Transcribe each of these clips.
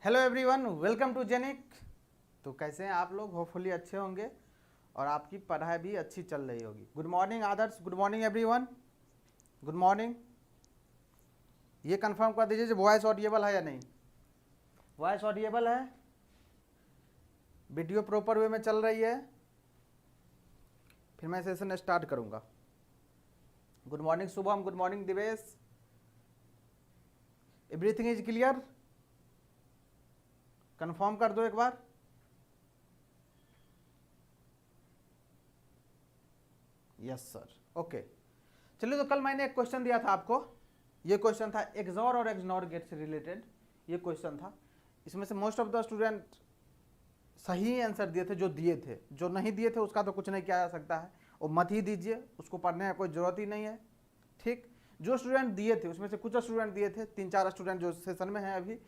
Hello everyone, welcome to जेनिक। तो कैसे हैं आप लोग? होपफुली अच्छे होंगे और आपकी पढ़ाई भी अच्छी चल रही होगी। Good morning Adarsh, good morning everyone, good morning. ये कंफर्म कर दीजिए वॉइस ऑडिएबल है या नहीं। वॉइस ऑडिएबल है, वीडियो प्रॉपर वे में चल रही है। फिर मैं सेशन स्टार्ट करूंगा। Good morning Shubham, good morning Divesh. Everything is clear? Confirm कर दो एक बार। Yes sir, okay. चलिए, तो कल मैंने एक क्वेश्चन दिया था आपको। ये क्वेश्चन था एक्सॉर और एक्सनॉर गेट से रिलेटेड। ये क्वेश्चन था, इसमें से मोस्ट ऑफ द स्टूडेंट सही आंसर दिए थे। जो दिए थे, जो नहीं दिए थे उसका तो कुछ नहीं किया जा सकता है, और मत ही दीजिए, उसको पढ़ने का कोई ज़रूरत ही नहीं है। ठीक, जो स्टूडेंट दिए थे उसमें से कुछ स्टूडेंट दिए थे, 3-4 स्टूडेंट जो सेशन में हैं अभी,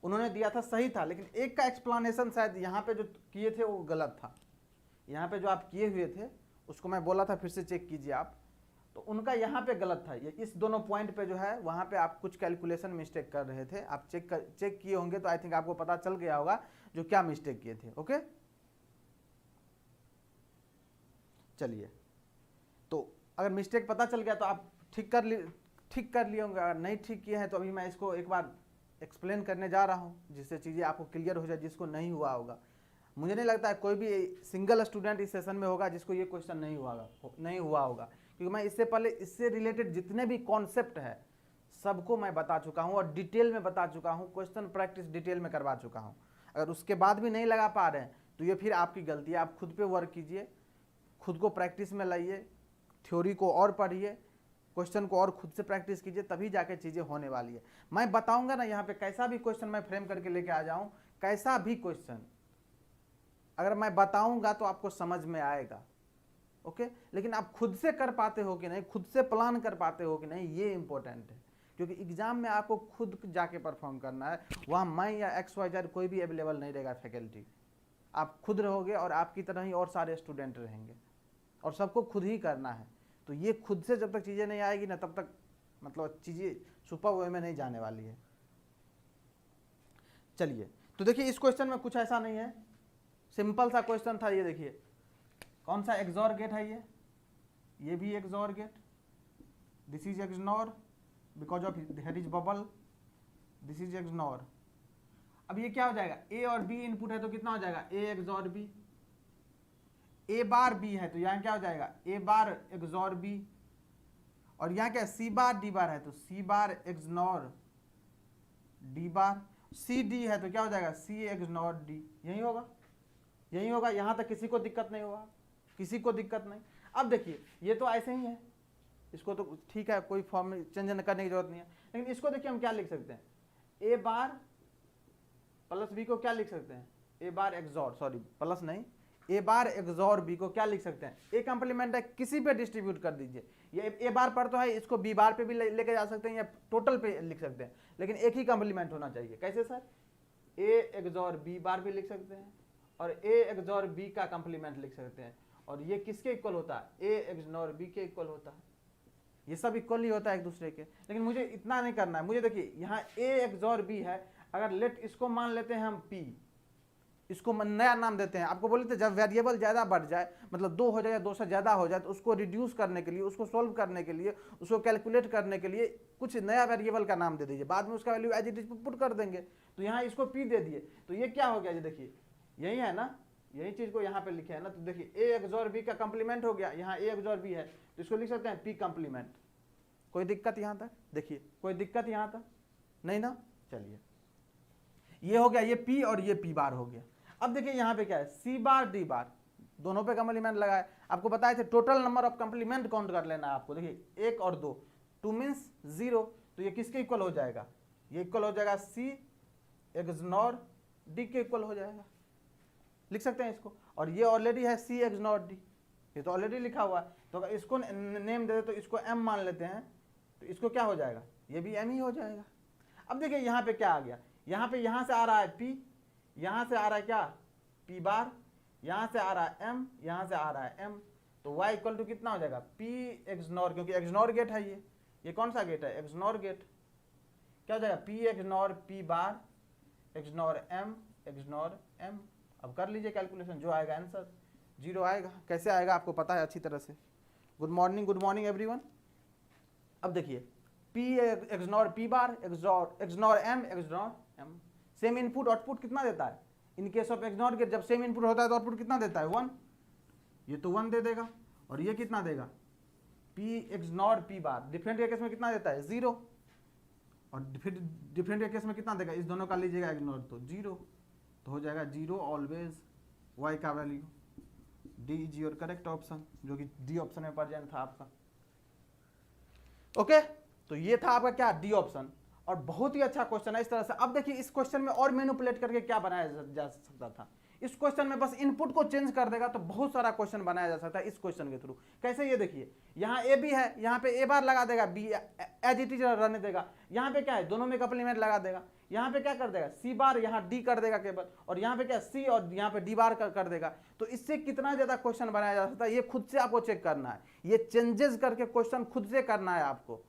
उन्होंने दिया था सही था, लेकिन एक का एक्सप्लेनेशन शायद यहाँ पे जो किए थे वो गलत था। यहाँ पे जो आप किए हुए थे उसको मैं बोला था फिर से चेक कीजिए आप, तो उनका यहाँ पे गलत था। ये इस दोनों पॉइंट पे जो है वहाँ पे आप कुछ कैलकुलेशन मिस्टेक कर रहे थे। आप चेक किए होंगे तो आई थिंक आपको पता चल गया होगा जो क्या मिस्टेक किए थे। ओके, चलिए, तो अगर मिस्टेक पता चल गया तो आप ठीक कर लिए होंगे। अगर नहीं ठीक किए हैं तो अभी मैं इसको एक बार एक्सप्लेन करने जा रहा हूँ, जिससे चीज़ें आपको क्लियर हो जाए, जिसको नहीं हुआ होगा। मुझे नहीं लगता है कोई भी सिंगल स्टूडेंट इस सेशन में होगा जिसको ये क्वेश्चन नहीं हुआ होगा, क्योंकि मैं इससे पहले इससे रिलेटेड जितने भी कॉन्सेप्ट है सबको मैं बता चुका हूँ और डिटेल में बता चुका हूँ। क्वेश्चन प्रैक्टिस डिटेल में करवा चुका हूँ। अगर उसके बाद भी नहीं लगा पा रहे हैं तो ये फिर आपकी गलती है। आप खुद पे वर्क कीजिए, खुद को प्रैक्टिस में लाइए, थ्योरी को और पढ़िए, क्वेश्चन को और खुद से प्रैक्टिस कीजिए, तभी जाके चीज़ें होने वाली है। मैं बताऊंगा ना, यहाँ पे कैसा भी क्वेश्चन मैं फ्रेम करके लेके आ जाऊँ, कैसा भी क्वेश्चन अगर मैं बताऊंगा तो आपको समझ में आएगा। ओके, लेकिन आप खुद से कर पाते हो कि नहीं, खुद से प्लान कर पाते हो कि नहीं, ये इंपॉर्टेंट है। क्योंकि एग्जाम में आपको खुद जाके परफॉर्म करना है। वहाँ मैं या XYZ कोई भी अवेलेबल नहीं रहेगा फैकल्टी। आप खुद रहोगे और आपकी तरह ही और सारे स्टूडेंट रहेंगे, और सबको खुद ही करना है। तो ये खुद से जब तक चीज़ें नहीं आएगी ना, तब तक मतलब चीज़ें सुपर वे में नहीं जाने वाली है। चलिए, तो देखिए इस क्वेश्चन में कुछ ऐसा नहीं है, सिंपल सा क्वेश्चन था। ये देखिए कौन सा एक्सॉर गेट है, ये भी XOR gate. This is XNOR because of here is bubble, this is XNOR. अब ये क्या हो जाएगा, ए और बी इनपुट है तो कितना हो जाएगा, A XOR B. A bar B है तो यहाँ क्या हो जाएगा, ए बार एक्सॉर बी। और यहाँ क्या सी बार डी बार है तो C bar XNOR D bar. C D है तो क्या हो जाएगा, सी एक्सनॉर डी। यही होगा, यही होगा। यहाँ तक किसी को दिक्कत नहीं होगा, किसी को दिक्कत नहीं। अब देखिए ये तो ऐसे ही है, इसको तो ठीक है, कोई फॉर्म चेंज करने की जरूरत नहीं है। लेकिन इसको देखिए हम क्या लिख सकते हैं, ए बार प्लस बी को क्या लिख सकते हैं, ए बार एक्सॉर, सॉरी प्लस नहीं, ए बार एक्सॉर बी को क्या लिख सकते हैं, ए कंप्लीमेंट है, किसी पे डिस्ट्रीब्यूट कर दीजिए। ये ए बार पर तो है, इसको बी बार पे भी लेके जा सकते हैं या टोटल पे लिख सकते हैं, लेकिन एक ही कंप्लीमेंट होना चाहिए। कैसे sir, A XOR B bar भी लिख सकते हैं और ए एक्सॉर बी का कंप्लीमेंट लिख सकते हैं। और ये किसके इक्वल होता है, ए एक्सनॉर बी के इक्वल होता है। ये सब इक्वल ही होता है एक दूसरे के। लेकिन मुझे इतना नहीं करना है। मुझे देखिए यहाँ ए एक्सॉर बी है, अगर लेट इसको मान लेते हैं हम पी, इसको नया नाम देते हैं। आपको बोले थे जब वेरिएबल ज़्यादा बढ़ जाए, मतलब 2 हो जाए या 2 से ज़्यादा हो जाए, तो उसको रिड्यूस करने के लिए, उसको सोल्व करने के लिए, उसको कैलकुलेट करने के लिए कुछ नया वेरिएबल का नाम दे दीजिए, बाद में उसका value as it is put कर देंगे। तो यहाँ इसको पी दे दिए, तो ये क्या हो गया, ये देखिए यही है ना, यही चीज को यहाँ पे लिखे है ना। तो देखिए ए एक्सॉर बी का कंप्लीमेंट हो गया, यहाँ ए एक्सॉर बी है तो इसको लिख सकते हैं पी कंप्लीमेंट। कोई दिक्कत यहाँ तक, देखिए कोई दिक्कत यहाँ तक नहीं ना। चलिए ये हो गया, ये पी और ये पी बार हो गया। अब देखिए यहाँ पे क्या है, सी बार डी बार, दोनों पे कंप्लीमेंट लगाए। आपको बताए थे total number of complement count कर लेना है आपको। देखिए 1 और 2, 2 मीन्स 0, तो ये किसके इक्वल हो जाएगा, ये इक्वल हो जाएगा सी एक्सनॉर डी के इक्वल हो जाएगा, लिख सकते हैं इसको। और ये ऑलरेडी है सी एक्सनॉर डी, ये तो ऑलरेडी लिखा हुआ है। तो अगर इसको नेम दे दे तो इसको एम मान लेते हैं, तो इसको क्या हो जाएगा, ये भी एम ही हो जाएगा। अब देखिए यहाँ पे क्या आ गया, यहाँ से आ रहा है पी, यहाँ से आ रहा है क्या पी बार, यहाँ से आ रहा है एम, यहाँ से आ रहा है एम। तो y इक्वल टू कितना हो जाएगा, पी एक्सनॉर, क्योंकि एक्सनॉर गेट है ये कौन सा गेट है, एक्सनॉर गेट। क्या हो जाएगा, P XNOR P bar XNOR M XNOR M. अब कर लीजिए कैलकुलेशन, जो आएगा आंसर 0 आएगा। कैसे आएगा आपको पता है अच्छी तरह से। Good morning everyone. अब देखिए P XNOR P bar XNOR M XNOR M, same input output कितना देता है in case of XNOR gate. जब सेम इनपुट होता है तो आउटपुट कितना देता है 1, ये तो 1 दे देगा। और ये कितना देगा P एक्सनॉर P बार। डिफरेंट के केस में कितना देता है 0, और फिर डिफरेंट के केस में कितना देगा, इस दोनों का लीजिएगा इग्नोर तो 0, तो हो जाएगा 0 ऑलवेज। y का value D is your correct option, जो कि डी ऑप्शन में प्रेजेंट था आपका। ओके तो ये था आपका क्या डी ऑप्शन, और बहुत ही अच्छा क्वेश्चन है इस तरह से। अब देखिए इस क्वेश्चन में और मैनिपुलेट करके क्या बनाया जा सकता था। इस क्वेश्चन में बस इनपुट को चेंज कर देगा तो बहुत सारा क्वेश्चन बनाया जा सकता है इस क्वेश्चन के थ्रू। कैसे, ये देखिए यहाँ ए बी है, यहाँ पे ए बार लगा देगा, बी एज इट इज रहने देगा। यहाँ पे क्या है, दोनों में कम्प्लीमेंट लगा देगा। यहाँ पे क्या कर देगा सी बार, यहाँ डी कर देगा केवल, और यहाँ पे क्या सी और यहाँ पे डी बार कर देगा। तो इससे कितना ज्यादा क्वेश्चन बनाया जा सकता है, ये खुद से आपको चेक करना है। ये चेंजेस करके क्वेश्चन खुद से करना है आपको,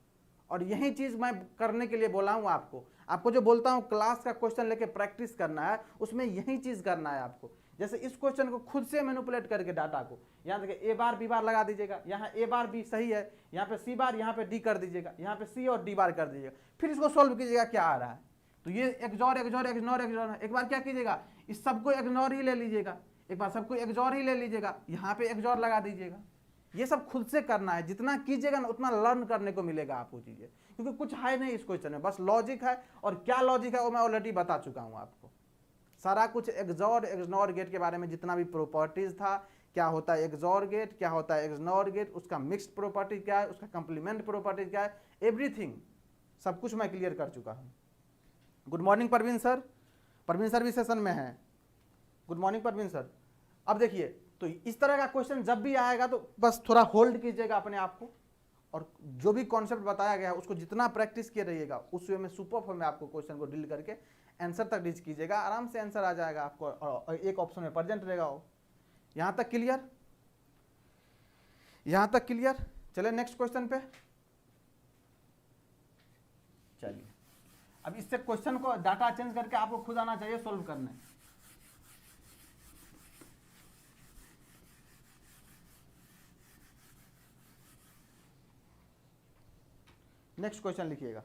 और यही चीज मैं करने के लिए बोला हूं आपको जो बोलता हूं क्लास का क्वेश्चन लेके प्रैक्टिस करना है, उसमें यही चीज करना है आपको। जैसे इस क्वेश्चन को खुद से मैनिपुलेट करके डाटा को, यहाँ देखिए ए बार बी बार लगा दीजिएगा, यहाँ ए बार बी सही है, यहाँ पे सी बार, यहाँ पे डी कर दीजिएगा, यहाँ पे सी और डी बार कर दीजिएगा, फिर इसको सोल्व कीजिएगा क्या आ रहा है। तो ये एक्सॉर एक्सॉर एक्सनॉर एक्सॉर, एक बार क्या कीजिएगा इस सबको एक्सनॉर ही ले लीजिएगा, एक बार सबको एक्सॉर ही ले लीजिएगा, यहाँ पे एक्सॉर लगा दीजिएगा। ये सब खुद से करना है, जितना कीजिएगा ना उतना लर्न करने को मिलेगा आपको चीजें, क्योंकि कुछ है नहीं इस क्वेश्चन में, बस लॉजिक है। और क्या लॉजिक है वो मैं ऑलरेडी बता चुका हूं आपको। सारा कुछ एक्सॉर एक्सनॉर गेट के बारे में जितना भी प्रॉपर्टीज था, क्या होता है एक्सॉर गेट, क्या होता है एक्सनॉर गेट, उसका मिक्स्ड प्रॉपर्टी क्या है, उसका कंप्लीमेंट प्रॉपर्टी क्या है, एवरीथिंग सब कुछ मैं क्लियर कर चुका हूं। Good morning Parveen sir, Parveen sir भी सेशन में है। Good morning Parveen sir. अब देखिए तो इस तरह का क्वेश्चन जब भी आएगा तो बस थोड़ा होल्ड कीजिएगा अपने आप को, और जो भी कॉन्सेप्ट बताया गया है उसको जितना प्रैक्टिस किए रहिएगा उस वे में सुपर में आपको क्वेश्चन को डील करके आंसर तक रीच कीजिएगा, आराम से आंसर आ जाएगा आपको, और एक ऑप्शन में प्रेजेंट रहेगा वो। यहां तक क्लियर, यहां तक क्लियर। चले नेक्स्ट क्वेश्चन पे। चलिए अब इससे क्वेश्चन को डाटा चेंज करके आपको खुद आना चाहिए सोल्व करने। नेक्स्ट क्वेश्चन लिखिएगा।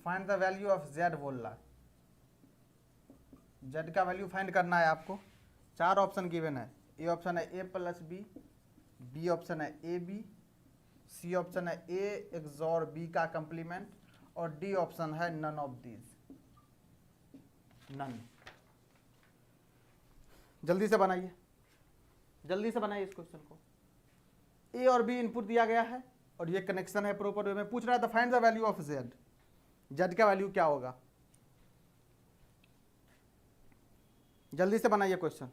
Find the value of Z बोल रहा है, जेड का वैल्यू फाइंड करना है आपको। 4 ऑप्शन गिवन है, ए ऑप्शन है ए प्लस बी ऑप्शन है ए बी, सी ऑप्शन है ए एक्सॉर बी का कंप्लीमेंट, और डी ऑप्शन है नन ऑफ दीज, नन। जल्दी से बनाइए, जल्दी से बनाइए इस क्वेश्चन को। ए और बी इनपुट दिया गया है और ये कनेक्शन है प्रॉपर वे में। पूछ रहा है the find the value of Z, Z का वैल्यू क्या होगा। जल्दी से बनाइए क्वेश्चन।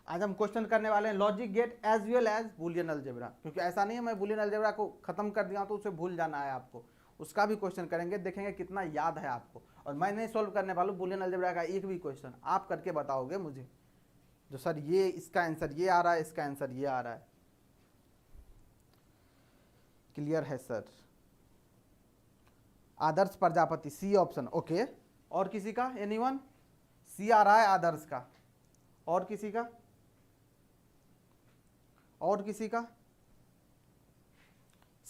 आज हम क्वेश्चन करने वाले हैं logic gate as well as Boolean algebra, क्योंकि ऐसा नहीं है मैं बूलियन अलजेब्रा को खत्म कर दिया तो उसे भूल जाना है आपको, उसका भी क्वेश्चन करेंगे, देखेंगे कितना याद है आपको। और मैं नहीं सॉल्व करने वाला हूं बूलियन अलजेब्रा का एक भी क्वेश्चन, आप करके बताओगे मुझे जो सर ये इसका आंसर ये आ रहा है, इसका आंसर ये आ रहा है। क्लियर है सर। आदर्श प्रजापति सी ऑप्शन, ओके। और किसी का, एनीवन? सी आ रहा है आदर्श का, और किसी का, और किसी का?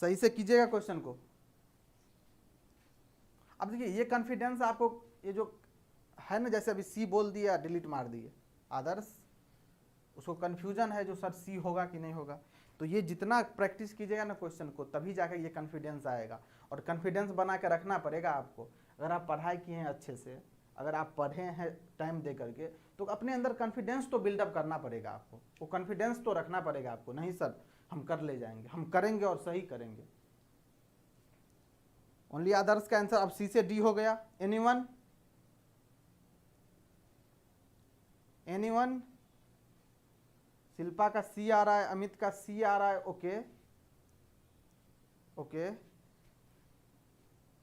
सही से कीजिएगा क्वेश्चन को। अब देखिए ये कॉन्फिडेंस आपको, ये जो है ना, जैसे अभी सी बोल दिया डिलीट मार दिए, आदर्श उसको कन्फ्यूजन है जो सर सी होगा कि नहीं होगा। तो ये जितना प्रैक्टिस कीजिएगा ना क्वेश्चन को, तभी जाकर ये कॉन्फिडेंस आएगा। और कॉन्फिडेंस बना के रखना पड़ेगा आपको। अगर आप पढ़ाई किए हैं अच्छे से, अगर आप पढ़े हैं टाइम दे करके, तो अपने अंदर कॉन्फिडेंस तो बिल्डअप करना पड़ेगा आपको, वो कॉन्फिडेंस तो रखना पड़ेगा आपको। नहीं सर हम कर ले जाएंगे, हम करेंगे और सही करेंगे। ओनली आदर्श का आंसर अब सी से डी हो गया। एनीवन? एनीवन? शिल्पा का सी आ रहा है, अमित का सी आ रहा है। ओके ओके,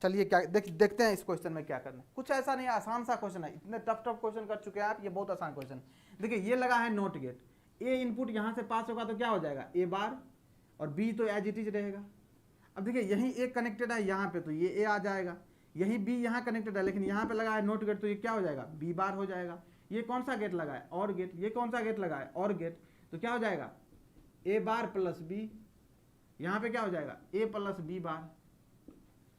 चलिए क्या देखते हैं इस क्वेश्चन में क्या करना है। कुछ ऐसा नहीं, आसान सा क्वेश्चन है। इतने टफ क्वेश्चन कर चुके हैं आप, ये बहुत आसान क्वेश्चन। देखिए ये लगा है नोट गेट, ए इनपुट यहां से पास होगा तो क्या हो जाएगा, ए बार, और बी तो एज इट इज रहेगा। अब देखिए यहीं ए कनेक्टेड है यहाँ पे, तो ये ए आ जाएगा। यहीं बी यहाँ कनेक्टेड है, लेकिन यहाँ पे लगा है नोट गेट, तो ये क्या हो जाएगा, बी बार हो जाएगा। ये कौन सा गेट लगा है, और गेट। ये कौन सा गेट लगा है, और गेट। तो क्या हो जाएगा, ए बार प्लस बी, यहाँ पे क्या हो जाएगा, ए प्लस बी बार,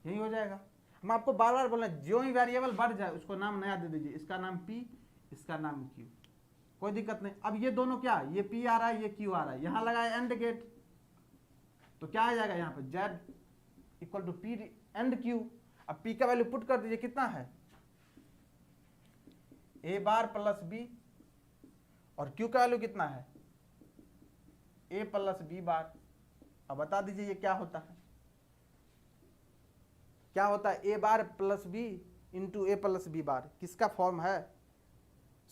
यही हो जाएगा। हम आपको बार बार बोल रहे हैं, जो ही वेरिएबल बढ़ जाए उसको नाम नया दे दीजिए। इसका नाम पी, इसका नाम क्यू, कोई दिक्कत नहीं। अब ये दोनों क्या, ये पी आ रहा है, ये क्यू आ रहा है, यहाँ लगा है एंड गेट, तो क्या आ जाएगा यहाँ पे, Z equal to P and Q. अब पी का वैल्यू पुट कर दीजिए, कितना है, ए बार प्लस बी, और क्यू का वैल्यू कितना है, ए प्लस बी बार। अब बता दीजिए ये क्या होता है, क्या होता है, A bar plus B into A plus B bar. किसका फॉर्म है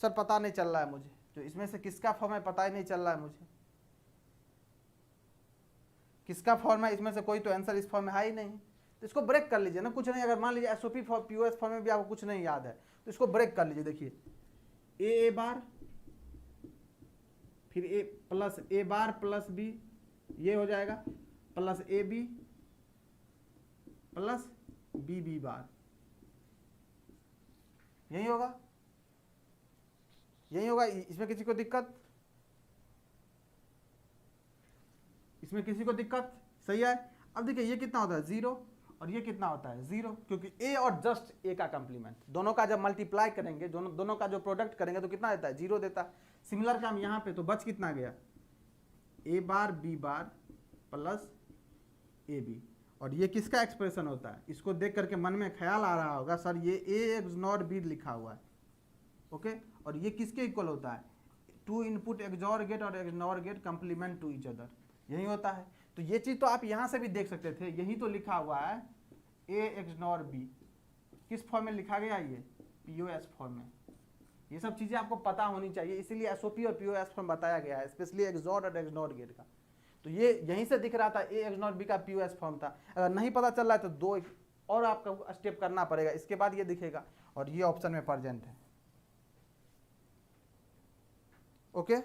सर, पता नहीं चल रहा है मुझे, जो इसमें से किसका फॉर्म है पता ही नहीं चल रहा है मुझे, किसका फॉर्म है इसमें से, कोई तो आंसर इस फॉर्म में है ही नहीं। तो इसको ब्रेक कर लीजिए ना, कुछ नहीं। अगर मान लीजिए एसओपी पीओएस फॉर्म में भी आपको कुछ नहीं याद है, तो इसको ब्रेक कर लीजिए। देखिए ए बार, फिर ए बार प्लस बी, ये हो जाएगा, plus A B plus B B bar, यही होगा, यही होगा। इसमें किसी को दिक्कत, इसमें किसी को दिक्कत, सही है। अब देखिए ये कितना होता है, 0, और ये कितना होता है, 0, क्योंकि ए और जस्ट ए का कंप्लीमेंट, दोनों का जब मल्टीप्लाई करेंगे, दोनों का जो प्रोडक्ट करेंगे तो कितना देता है, 0 देता है। सिमिलर काम यहाँ पे, तो बच कितना गया, A bar B bar plus A B. और ये किसका एक्सप्रेशन होता है, इसको देख करके मन में ख्याल आ रहा होगा सर ये ए एक्सनॉर बी लिखा हुआ है, ओके। और ये किसके इक्वल होता है, 2 इनपुट एक्सॉर गेट और XNOR gate complement to each other, यही होता है। तो ये चीज़ तो आप यहाँ से भी देख सकते थे, यही तो लिखा हुआ है ए एक्सनॉर बी, किस फॉर्म में लिखा गया, ये पीओएस फॉर्म में। ये सब चीज़ें आपको पता होनी चाहिए, इसीलिए एसओपी और पीओएस फॉर्म बताया गया है, स्पेशली एक्सॉर और एक्सनॉर गेट का। तो ये यहीं से दिख रहा था, ए एक्सनॉर बी का पीओएस फॉर्म था। अगर नहीं पता चल रहा है तो 2 और आपका स्टेप करना पड़ेगा, इसके बाद ये दिखेगा, और ये ऑप्शन में प्रेजेंट है, ओके।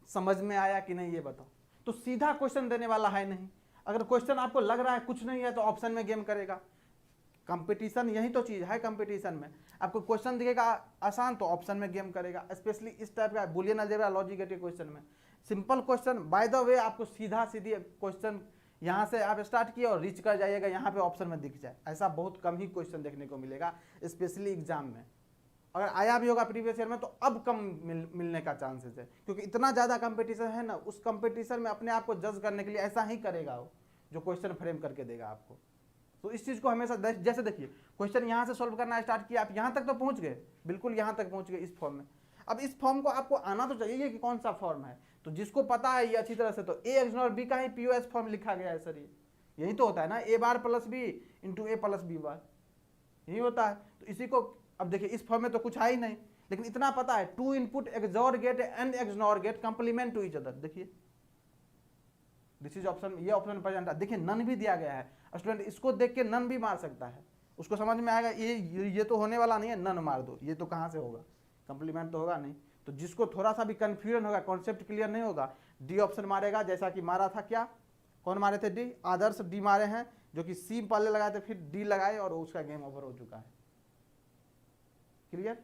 समझ में आया कि नहीं ये बताओ। तो सीधा क्वेश्चन देने वाला है नहीं, अगर क्वेश्चन आपको लग रहा है कुछ नहीं है तो ऑप्शन में गेम करेगा। कंपटीशन यही तो चीज है, कंपटीशन में आपको क्वेश्चन दिखेगा आसान तो ऑप्शन में गेम करेगा, स्पेशली इस टाइप का बूलियन अलजेब्रा लॉजिक गेट के क्वेश्चन में। Simple question, by the way आपको सीधा सीधी क्वेश्चन यहाँ से आप स्टार्ट किए और रीच कर जाइएगा, यहाँ पे ऑप्शन में दिख जाए, ऐसा बहुत कम ही क्वेश्चन देखने को मिलेगा, स्पेशली एग्जाम में। अगर आया भी होगा प्रीवियस ईयर में तो अब कम मिलने का चांसेस है, क्योंकि इतना ज़्यादा कंपटीशन है ना, उस कंपटीशन में अपने आप को जज करने के लिए ऐसा ही करेगा वो, जो क्वेश्चन फ्रेम करके देगा आपको। तो इस चीज़ को हमेशा, जैसे देखिए क्वेश्चन यहाँ से सॉल्व करना स्टार्ट किया, आप यहाँ तक तो पहुँच गए, बिल्कुल यहाँ तक पहुँच गए इस फॉर्म में। अब इस फॉर्म को आपको आना तो चाहिए कि कौन सा फॉर्म है, तो जिसको पता है ये अच्छी तरह से, तो ए एक्सनॉर बी का ही पीओएस फॉर्म लिखा गया है सर, ये यही तो होता है ना, ए बार प्लस बी इंटू ए प्लस बी बार, यही होता है। तो इसी को अब देखिए इस फॉर्म में तो कुछ है ही नहीं, लेकिन इतना पता है 2 input XOR gate and XNOR gate complement to each other. देखिए दिस इज ऑप्शन, ये ऑप्शन प्रेजेंट है। देखिए नन भी दिया गया है, स्टूडेंट इसको देख के नन भी मार सकता है, उसको समझ में आएगा ये तो होने वाला नहीं है, नन मार दो, ये तो कहाँ से होगा, कंप्लीमेंट तो होगा नहीं। तो जिसको थोड़ा सा भी कंफ्यूजन होगा, कॉन्सेप्ट क्लियर नहीं होगा, डी ऑप्शन मारेगा, जैसा कि मारा था, क्या कौन मारे थे, डी, आदर्श डी मारे हैं, जो कि सी पहले लगाए थे फिर डी लगाए, और उसका गेम ओवर हो चुका है। क्लियर,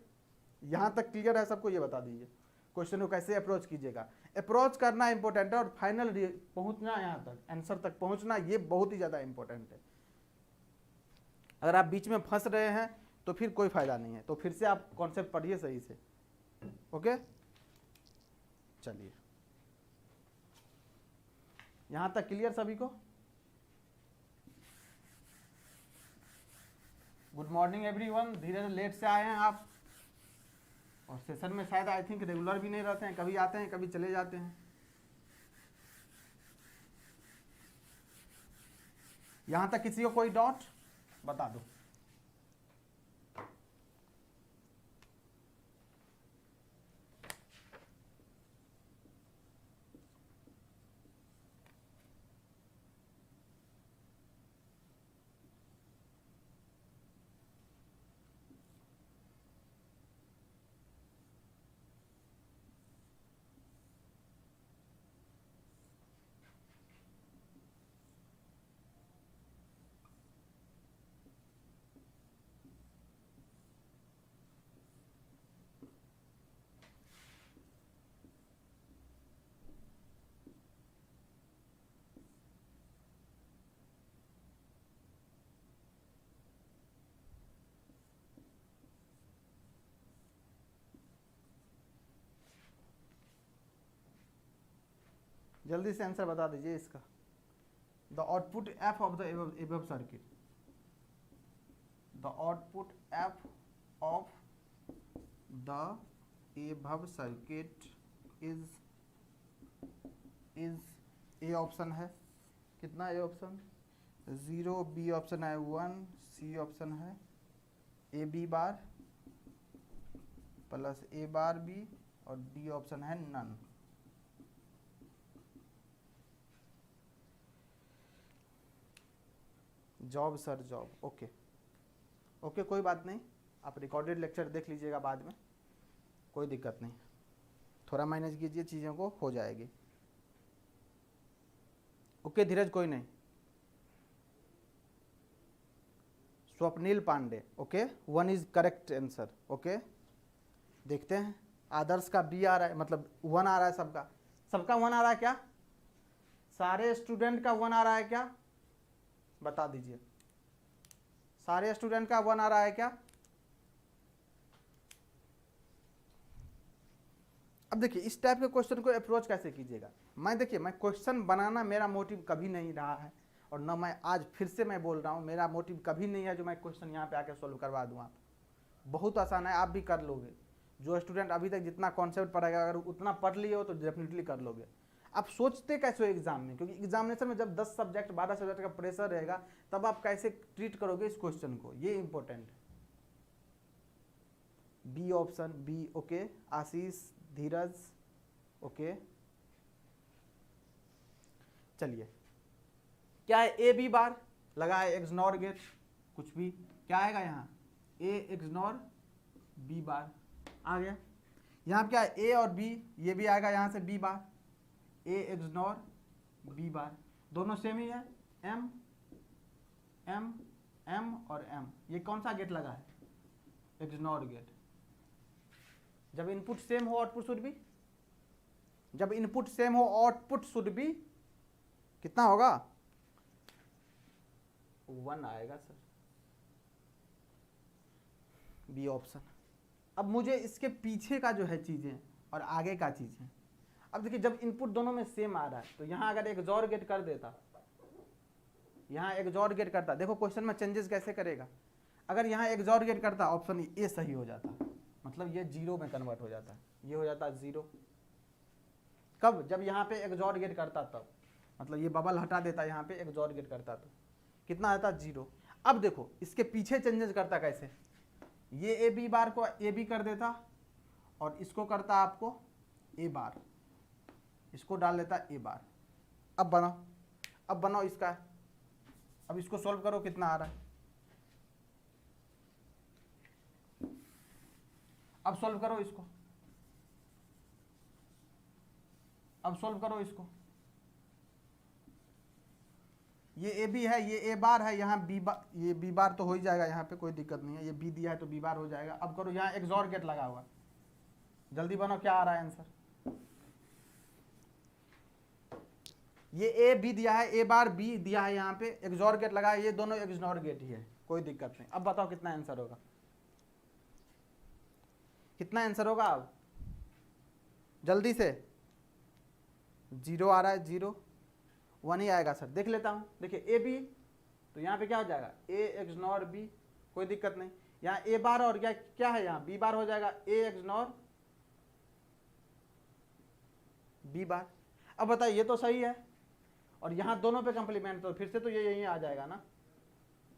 यहां तक क्लियर है सबको, ये बता दीजिए। क्वेश्चन को कैसे अप्रोच कीजिएगा, अप्रोच करना इंपॉर्टेंट है और फाइनल पहुंचना, यहाँ तक आंसर तक पहुंचना, ये बहुत ही ज़्यादा इंपॉर्टेंट है। अगर आप बीच में फंस रहे हैं तो फिर कोई फायदा नहीं है, तो फिर से आप कॉन्सेप्ट पढ़िए सही से। ओके, चलिए यहाँ तक क्लियर सभी को? Good morning everyone. धीरे धीरे लेट से आए हैं आप, और सेशन में शायद आई थिंक रेगुलर भी नहीं रहते हैं, कभी आते हैं कभी चले जाते हैं। यहाँ तक किसी को कोई डाउट बता दो। जल्दी से आंसर बता दीजिए इसका। The output F of the above circuit, the output F of the above circuit is a option है, कितना ए ऑप्शन 0, बी ऑप्शन है 1, सी ऑप्शन है A B bar plus A bar B, और D option है none. Job sir job, okay okay, कोई बात नहीं, आप रिकॉर्डेड लेक्चर देख लीजिएगा बाद में, कोई दिक्कत नहीं, थोड़ा मैनेज कीजिए, चीज़ों को हो जाएगी। ओके धीरज, कोई नहीं। Swapnil Pandey, okay 1 is correct answer. Okay देखते हैं, आदर्श का बी आ रहा है, मतलब 1 आ रहा है, सबका 1 आ रहा है क्या? सारे स्टूडेंट का 1 आ रहा है क्या? बता दीजिए, सारे स्टूडेंट का 1 आ रहा है क्या? अब देखिए इस टाइप के क्वेश्चन को अप्रोच कैसे कीजिएगा। मैं देखिए, मैं क्वेश्चन बनाना मेरा मोटिव कभी नहीं रहा है, और न मैं आज फिर से मैं बोल रहा हूँ, मेरा मोटिव कभी नहीं है जो मैं क्वेश्चन यहाँ पे आके सॉल्व करवा दूँ। आप बहुत आसान है, आप भी कर लोगे। जो स्टूडेंट अभी तक जितना कॉन्सेप्ट पढ़ेगा, अगर उतना पढ़ लिए हो तो डेफिनेटली कर लोगे। आप सोचते कैसे हो एग्जाम में, क्योंकि एग्जामिनेशन में जब 10 सब्जेक्ट 12 सब्जेक्ट का प्रेशर रहेगा, तब आप कैसे ट्रीट करोगे इस क्वेश्चन को, ये इंपॉर्टेंट है। बी ऑप्शन, बी ओके, आशीष, धीरज, ओके चलिए, क्या है ए बी बार लगा है, एक्सनॉर गेट, कुछ भी क्या आएगा यहाँ, ए एक्सनॉर बी बार आ गया। यहाँ क्या है, ए और बी, ये भी आएगा यहाँ से बी बार, ए एक्सनॉर बी बार, दोनों सेम ही है, एम एम एम और एम। ये कौन सा गेट लगा है, एक्सनॉर गेट। जब इनपुट सेम हो आउटपुट शुड बी, जब इनपुट सेम हो आउटपुट शुड बी कितना होगा, 1 आएगा सर, बी ऑप्शन। अब मुझे इसके पीछे का जो है चीजें और आगे का चीजें, अब देखिए जब इनपुट दोनों में सेम आ रहा है, तो यहां अगर एक XOR गेट कर देता, यहां एक XOR गेट करता, देखो क्वेश्चन में चेंजेस कैसे करेगा। अगर यहां एक XOR गेट करता, ऑप्शन ए सही हो जाता, मतलब ये 0 में कन्वर्ट हो जाता, ये हो जाता 0। कब, जब यहाँ पे एक XOR गेट करता तब, मतलब ये बबल हटा देता, यहाँ पे एक XOR गेट करता तो कितना आता 0। अब देखो इसके पीछे चेंजेस करता कैसे, ये ए बी बार को ए बी कर देता, और इसको करता आपको ए बार, इसको डाल लेता ए बार। अब बनाओ, अब बनाओ इसका, अब इसको सॉल्व करो, कितना आ रहा है, अब सॉल्व करो इसको, अब सॉल्व करो इसको। ये ए बी है, ये ए बार है, यहाँ बी बार, ये बी बार तो हो ही जाएगा, यहाँ पे कोई दिक्कत नहीं है, ये बी दिया है तो बी बार हो जाएगा। अब करो, यहाँ XOR गेट लगा हुआ, जल्दी बनाओ क्या आ रहा है आंसर। ये ए बी दिया है, ए बार बी दिया है, यहाँ पे एक्सॉर गेट लगा है, ये दोनों एक्सनॉर गेट ही है, कोई दिक्कत नहीं। अब बताओ कितना आंसर होगा, कितना आंसर होगा अब जल्दी से। 0 आ रहा है, 0 1 ही आएगा सर, देख लेता हूँ। देखिए ए बी, तो यहाँ पे क्या हो जाएगा, ए एक्सनॉर बी, कोई दिक्कत नहीं। यहाँ ए बार और क्या है, यहाँ बी बार हो जाएगा, ए एक्सनॉर बी बार। अब बताइए ये तो सही है, और यहाँ दोनों पे कंप्लीमेंट, तो फिर से तो ये यहीं आ जाएगा ना।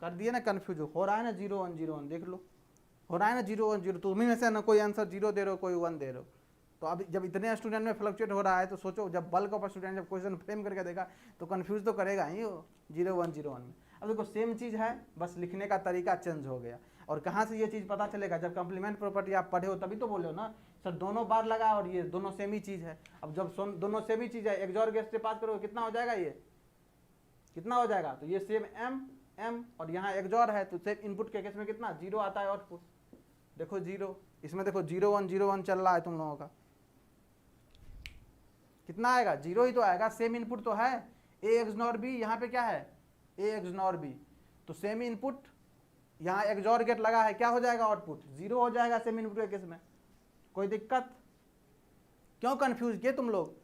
कर दिए ना, कन्फ्यूज हो रहा है ना, 0 1 0 1, देख लो हो रहा है ना 0 1 0, तुम्ही में से ना कोई आंसर 0 दे रहे हो, कोई 1 दे रहे हो। तो अब जब इतने स्टूडेंट में फ्लक्चुएट हो रहा है, तो सोचो जब बल्क ऑफ स्टूडेंट जब क्वेश्चन फ्रेम करके देगा तो कंफ्यूज तो करेगा ही वो 0 1 0 1 में। अब देखो सेम चीज़ है, बस लिखने का तरीका चेंज हो गया। और कहाँ से ये चीज़ पता चलेगा, जब कंप्लीमेंट प्रॉपर्टी आप पढ़े हो तभी तो बोले हो ना सर, दोनों बार लगा और ये दोनों सेम ही चीज़ है। अब जब दोनों सेम ही चीज़ है, एक्सॉर गेट से पास करोगे कितना हो जाएगा, ये कितना हो जाएगा, तो ये सेम एम और यहाँ एक्सॉर है, तो सेम इनपुट के केस में कितना 0 आता है आउटपुट। देखो 0, इसमें देखो 0 1 0 1 चल रहा है तुम लोगों का, कितना आएगा 0 ही तो आएगा, सेम इनपुट तो है, ए एक्सनॉर बी, यहाँ पे क्या है ए एक्सनॉर बी, तो सेम इनपुट, यहाँ एक्सॉर गेट लगा है, क्या हो जाएगा आउटपुट 0 हो जाएगा सेम इनपुट के केस में। कोई दिक्कत, क्यों कंफ्यूज किए तुम लोग।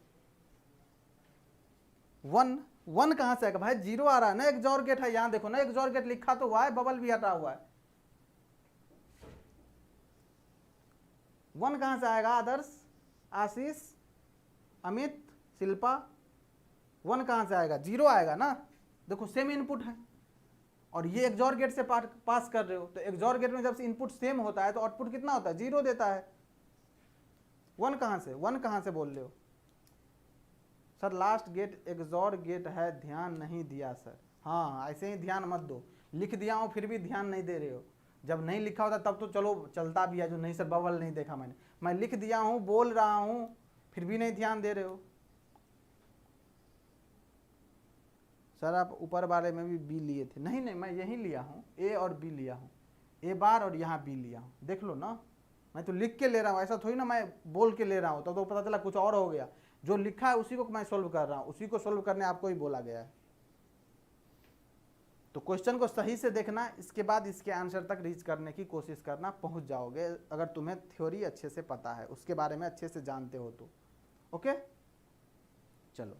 1 कहाँ से आएगा भाई, 0 आ रहा है ना, एक्सॉर गेट है, यहाँ देखो ना एक्सॉर गेट लिखा तो हुआ है, बबल भी हटा हुआ है। 1 कहाँ से आएगा आदर्श, आशीष, अमित, शिल्पा, 1 कहाँ से आएगा, 0 आएगा ना। देखो सेम इनपुट है, और ये एक्सॉर गेट से पास कर रहे हो, तो एक्सॉर गेट में जब से इनपुट सेम होता है तो आउटपुट कितना होता है 0 देता है। 1 कहाँ से बोल रहे हो sir, last gate XOR gate है, ध्यान नहीं दिया सर। हाँ ऐसे ही ध्यान मत दो, लिख दिया हूँ फिर भी ध्यान नहीं दे रहे हो। जब नहीं लिखा होता तब तो चलो चलता भी है, जो नहीं सर बबल नहीं देखा मैंने, मैं लिख दिया हूँ बोल रहा हूँ फिर भी नहीं ध्यान दे रहे हो सर। आप ऊपर वाले में भी बी लिए थे, नहीं मैं यही लिया हूँ, ए और बी लिया हूँ, ए बार और यहाँ बी लिया हूँ, देख लो ना, मैं तो लिख के ले रहा हूँ, ऐसा थोड़ी ना मैं बोल के ले रहा हूँ, तब तो पता चला कुछ और हो गया। जो लिखा है उसी को मैं सोल्व कर रहा हूँ, उसी को सोल्व करने आपको ही बोला गया है। तो क्वेश्चन को सही से देखना, इसके बाद इसके आंसर तक रीच करने की कोशिश करना, पहुंच जाओगे अगर तुम्हें थ्योरी अच्छे से पता है, उसके बारे में अच्छे से जानते हो तो। ओके चलो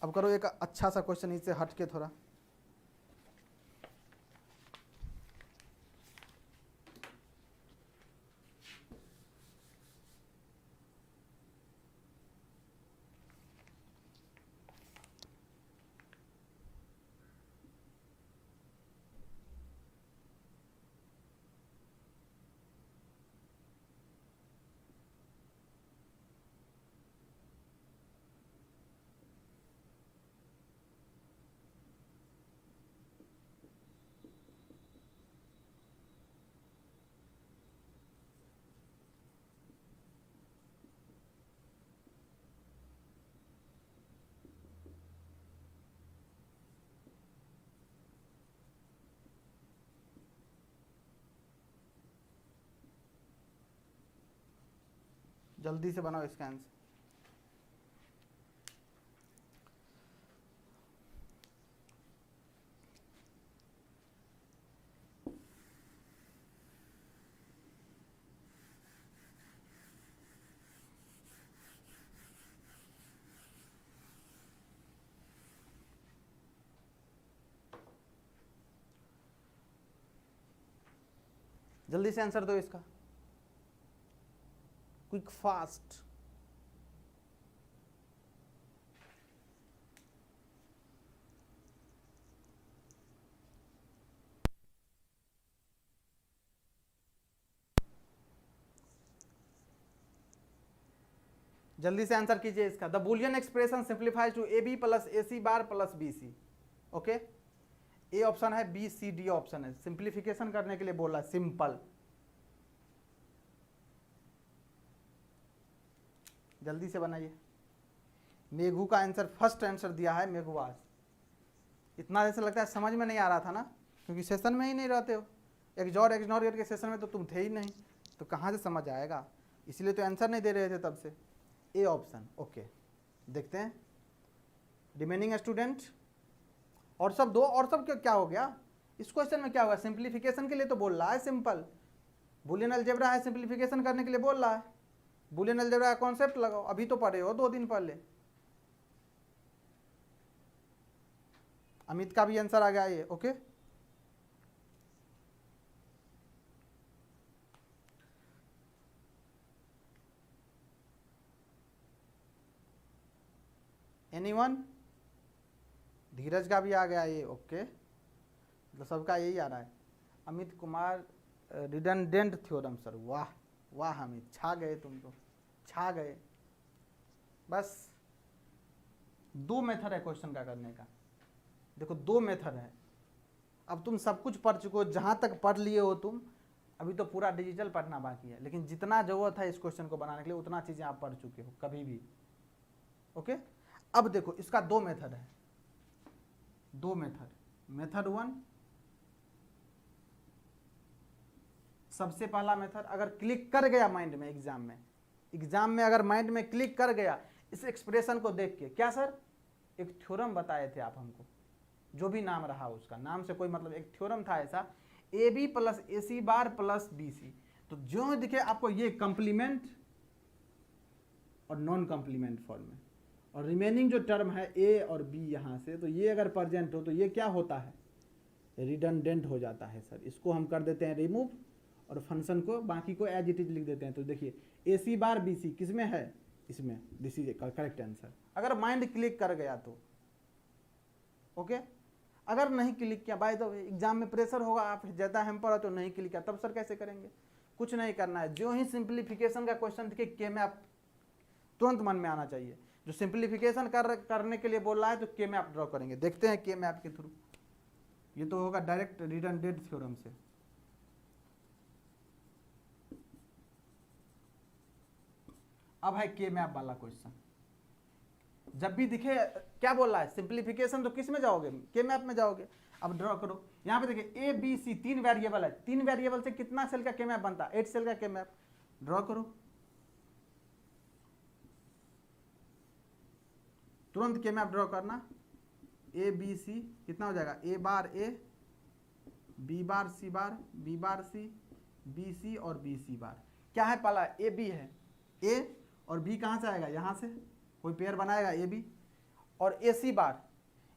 अब करो एक अच्छा सा क्वेश्चन इससे हट के थोड़ा। जल्दी से बनाओ इसका आंसर। जल्दी से आंसर दो इसका, क्विक फास्ट। जल्दी से आंसर कीजिए इसका। The Boolean expression simplifies to A B plus A C bar plus B C. Okay A option है, बी सी डी ऑप्शन है, सिंप्लीफिकेशन करने के लिए बोला सिंपल। जल्दी से बनाइए। मेघू का आंसर फर्स्ट आंसर दिया है मेघवास। इतना जैसे लगता है समझ में नहीं आ रहा था ना, क्योंकि सेशन में ही नहीं रहते हो, एक्सॉर एक्सनॉर गेट के सेशन में तो तुम थे ही नहीं, तो कहाँ से समझ आएगा। इसलिए तो आंसर नहीं दे रहे थे तब से। A option, okay. देखते हैं रिमेनिंग स्टूडेंट। और सब दो, और सब क्या हो गया इस क्वेश्चन में? क्या हुआ? सिंप्लीफिकेशन के लिए तो बोल रहा है सिंपल, बूलियन अलजेब्रा है, सिंप्लीफिकेशन करने के लिए बोल रहा है। बूलियन अलजेब्रा का कॉन्सेप्ट लगाओ, अभी तो पढ़े हो 2 दिन पहले। अमित का भी आंसर आ गया ये, ओके। एनीवन? धीरज का भी आ गया ये, ओके। मतलब सबका यही आ रहा है। Amit Kumar redundant theorem, sir वाह वाह अमित, छा गए तुम तो, छा गए। बस 2 मेथड है क्वेश्चन का करने का, देखो 2 मेथड है। अब तुम सब कुछ पढ़ चुके हो, जहाँ तक पढ़ लिए हो तुम, अभी तो पूरा डिजिटल पढ़ना बाकी है, लेकिन जितना जरूरत है इस क्वेश्चन को बनाने के लिए उतना चीज़ें आप पढ़ चुके हो कभी भी, ओके। अब देखो इसका 2 मेथड है, 2 मेथड। मेथड 1, सबसे पहला मेथड, अगर क्लिक कर गया माइंड में एग्जाम में अगर माइंड में क्लिक कर गया इस एक्सप्रेशन को देख के, क्या सर एक थ्योरम बताए थे आप हमको, जो भी नाम रहा उसका, नाम से कोई मतलब, एक थ्योरम था ऐसा, A B plus A C bar plus B C. तो जो दिखे आपको ये कंप्लीमेंट और नॉन कंप्लीमेंट फॉर्म में, और रिमेनिंग जो टर्म है ए और बी यहाँ से, तो ये अगर प्रेजेंट हो तो ये क्या होता है? रिडंडेंट हो जाता है सर। इसको हम कर देते हैं रिमूव और फंक्शन को बाकी को एज इट इज लिख देते हैं। तो देखिए ए सी बार बी सी किस में है? इसमें। दिस इज करेक्ट आंसर, अगर माइंड क्लिक कर गया तो, ओके। अगर नहीं क्लिक किया, बाय द वे एग्जाम में प्रेशर होगा, आप ज़्यादा हैम्पर हो तो नहीं क्लिक किया, तब सर कैसे करेंगे? कुछ नहीं करना है, जो ही सिंप्लीफिकेशन का क्वेश्चन दिखे के मैप तुरंत मन में आना चाहिए। जो सिंप्लीफिकेशन करने के लिए बोल रहा है तो के मैप ड्रॉ करेंगे। देखते हैं के मैप के थ्रू, ये तो होगा डायरेक्ट रिडंडेंट थ्योरम से। अब है के मैप वाला क्वेश्चन। जब भी दिखे, क्या बोल रहा है? सिंप्लीफिकेशन तो किस में जाओगे? के मैप में जाओगे। अब ड्रॉ करो, यहाँ पे देखिए ए बी सी 3 वेरिएबल है, 3 वेरिएबल से कितना सेल का के मैप बनता है? 8 सेल का के मैप। ड्रॉ करो, तुरंत के मैप ड्रॉ करना। ए बी सी कितना हो जाएगा? ए बार ए, बी बार सी बार, बी बार सी, बी सी और बी सी बार। क्या है? पहला ए बी है, ए और बी कहाँ से आएगा? यहाँ से कोई पेयर बनाएगा ए बी, और ए सी बार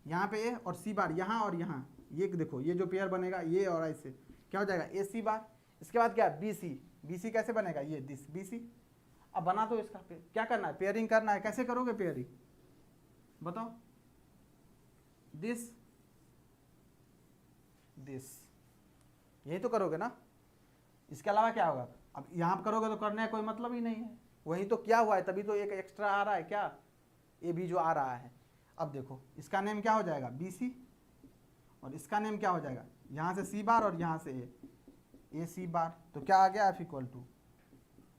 यहाँ पे ए और सी बार यहाँ और यहाँ, ये देखो ये जो पेयर बनेगा ये और ऐसे क्या हो जाएगा? ए सी बार। इसके बाद क्या? B C. बी सी कैसे बनेगा? ये दिस बी सी। अब बना दो इसका, क्या करना है? पेयरिंग करना है। कैसे करोगे पेयरिंग बताओ? दिस दिस, यही तो करोगे ना, इसके अलावा क्या होगा? अब यहाँ पर करोगे तो करने का कोई मतलब ही नहीं है। वही तो क्या हुआ है, तभी तो एक एक्स्ट्रा आ रहा है, क्या? ए बी जो आ रहा है। अब देखो इसका नेम क्या हो जाएगा? बी सी, और इसका नेम क्या हो जाएगा? यहाँ से सी बार और यहाँ से ए सी बार। तो क्या आ गया? F equal to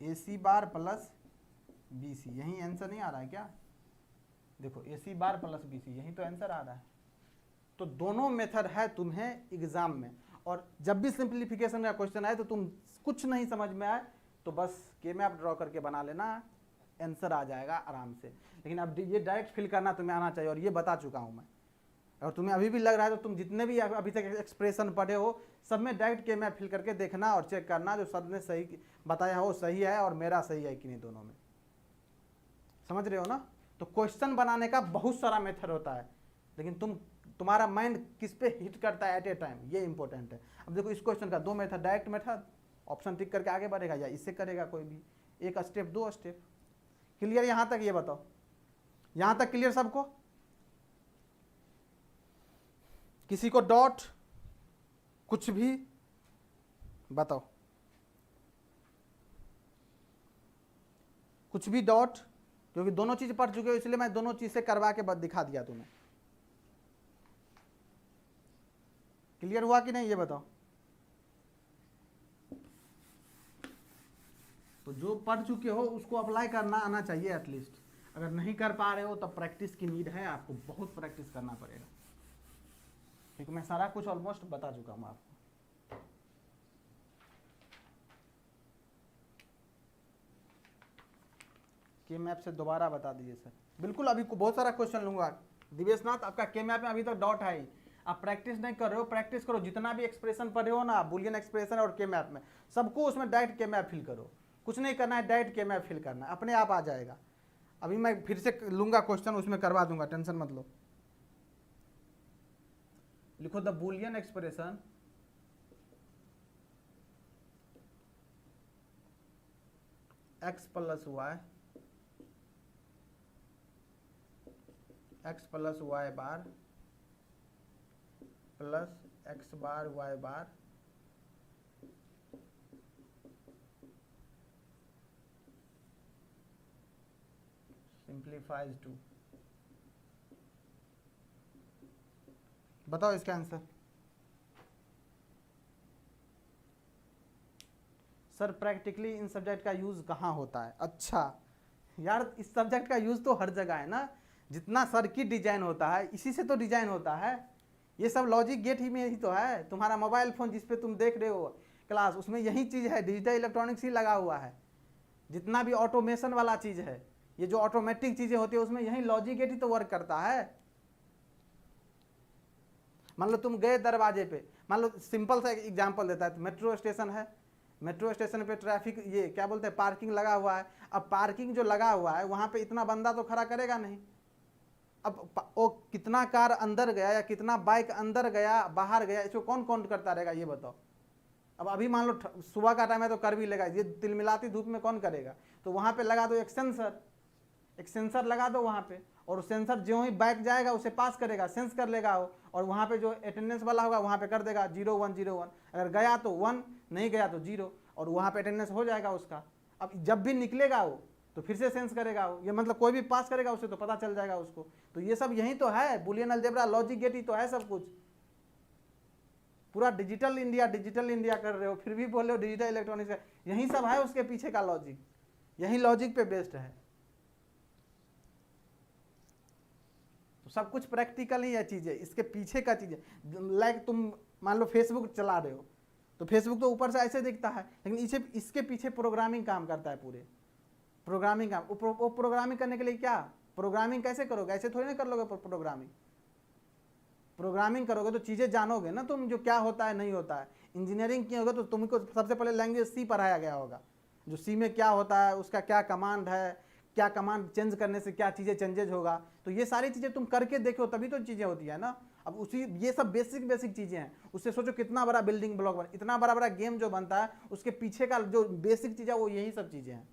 A C bar plus B C. यही आंसर नहीं आ रहा है क्या? देखो ए C bar plus B C, यही तो आंसर आ रहा है। तो दोनों मेथड है तुम्हें एग्जाम में, और जब भी सिंप्लीफिकेशन का क्वेश्चन आए तो तुम कुछ नहीं समझ में आए तो बस के मैप ड्रॉ करके बना लेना, आंसर आ जाएगा आराम से। लेकिन अब ये डायरेक्ट फिल करना तुम्हें आना चाहिए, और ये बता चुका हूँ मैं। और तुम्हें अभी भी लग रहा है तो तुम जितने भी अभी तक एक्सप्रेशन पढ़े हो सब में डायरेक्ट के मैप फिल करके देखना और चेक करना जो सर ने सही बताया हो सही है और मेरा सही है कि नहीं, दोनों में। समझ रहे हो ना? तो क्वेश्चन बनाने का बहुत सारा मेथड होता है, लेकिन तुम्हारा माइंड किस पे हिट करता है एट ए टाइम, ये इंपॉर्टेंट है। अब देखो इस क्वेश्चन का 2 method, direct method option tick करके आगे बढ़ेगा, या इससे करेगा कोई भी, 1 स्टेप 2 स्टेप। क्लियर यहाँ तक? ये बताओ यहाँ तक क्लियर सबको? किसी को डॉट कुछ भी बताओ, कुछ भी डॉट? क्योंकि दोनों चीज पढ़ चुके हो इसलिए मैं दोनों चीज से करवा के दिखा दिया तुम्हें। क्लियर हुआ कि नहीं ये बताओ? तो जो पढ़ चुके हो उसको अप्लाई करना आना चाहिए एटलीस्ट। अगर नहीं कर पा रहे हो तब प्रैक्टिस की नीड है, आपको बहुत प्रैक्टिस करना पड़ेगा, क्योंकि मैं सारा कुछ ऑलमोस्ट बता चुका हूँ आपको। के मैप से दोबारा बता दीजिए सर। बिल्कुल, अभी बहुत सारा क्वेश्चन लूंगा। दिवेश नाथ, आपका के मैप में अभी तक डॉट है ही, आप प्रैक्टिस नहीं कर रहे हो, प्रैक्टिस करो। जितना भी एक्सप्रेशन पढ़े हो ना, बुलियन एक्सप्रेशन और के मैप में, सबको उसमें डायरेक्ट के मैप फिल करो, कुछ नहीं करना है, डायरेक्ट के मैप फिल करना है, अपने आप आ जाएगा। अभी मैं फिर से लूंगा क्वेश्चन, उसमें करवा दूंगा, टेंशन मत लो। लिखो the Boolean expression x plus Y bar plus x bar y bar simplifies to. बताओ इसका आंसर। सर प्रैक्टिकली इन सब्जेक्ट का यूज कहाँ होता है? अच्छा यार, इस सब्जेक्ट का यूज तो हर जगह है ना। जितना सर्किट डिजाइन होता है इसी से तो डिजाइन होता है। ये सब लॉजिक गेट ही में ही तो है। तुम्हारा मोबाइल फोन जिस पे तुम देख रहे हो क्लास, उसमें यही चीज है, डिजिटल इलेक्ट्रॉनिक्स ही लगा हुआ है। जितना भी ऑटोमेशन वाला चीज है, ये जो ऑटोमेटिक चीजें होती है, उसमें यही लॉजिक गेट ही तो वर्क करता है। मान लो तुम गए दरवाजे पे, मान लो सिंपल सा एग्जांपल देता है, मेट्रो स्टेशन है, मेट्रो स्टेशन पे ट्रैफिक, ये क्या बोलते हैं, पार्किंग लगा हुआ है। अब पार्किंग जो लगा हुआ है वहां पे इतना बंदा तो खड़ा करेगा नहीं। अब वो कितना कार अंदर गया या कितना बाइक अंदर गया बाहर गया, इसको कौन काउंट करता रहेगा ये बताओ। अब अभी मान लो सुबह का टाइम है तो कर भी लेगा, ये तिलमिलाती धूप में कौन करेगा। तो वहां पे लगा दो एक सेंसर लगा दो वहां पे, और सेंसर जो ही बाइक जाएगा उसे पास करेगा, सेंस कर लेगा वो, और वहां पे जो अटेंडेंस वाला होगा वहां पे कर देगा 0101। अगर गया तो 1, नहीं गया तो 0, और वहां पे अटेंडेंस हो जाएगा उसका। अब जब भी निकलेगा वो तो फिर से सेंस करेगा वो, ये मतलब कोई भी पास करेगा उसे तो पता चल जाएगा उसको। तो ये सब यही तो है, बुलियन अलजेब्रा, लॉजिक गेट ही तो है सब कुछ। पूरा डिजिटल इंडिया कर रहे हो, फिर भी बोल रहे हो डिजिटल इलेक्ट्रॉनिक्स, यही सब है उसके पीछे का लॉजिक, यही लॉजिक पे बेस्ड है। तो सब कुछ प्रैक्टिकल ही है चीजें, इसके पीछे का चीजें। लाइक तुम मान लो फेसबुक चला रहे हो, तो फेसबुक तो ऊपर से ऐसे दिखता है, लेकिन इसके पीछे प्रोग्रामिंग काम करता है, पूरे प्रोग्रामिंग काम। वो प्रोग्रामिंग करने के लिए क्या, प्रोग्रामिंग कैसे करोगे, ऐसे थोड़ी ना कर लोगे। प्रोग्रामिंग करोगे तो चीजें जानोगे ना तुम, जो क्या होता है नहीं होता है। इंजीनियरिंग किए होगे तो तुमको सबसे पहले लैंग्वेज सी पढ़ाया गया होगा, जो सी में क्या होता है, उसका क्या कमांड है, क्या कमांड चेंज करने से क्या चीजें चेंजेज होगा। तो ये सारी चीजें तुम करके देखो तभी तो चीजें होती है ना। अब उसी ये सब बेसिक चीजें हैं, उससे सोचो कितना बड़ा बिल्डिंग ब्लॉक बना, इतना बड़ा गेम जो बनता है, उसके पीछे का जो बेसिक चीज है वो यही सब चीजें हैं।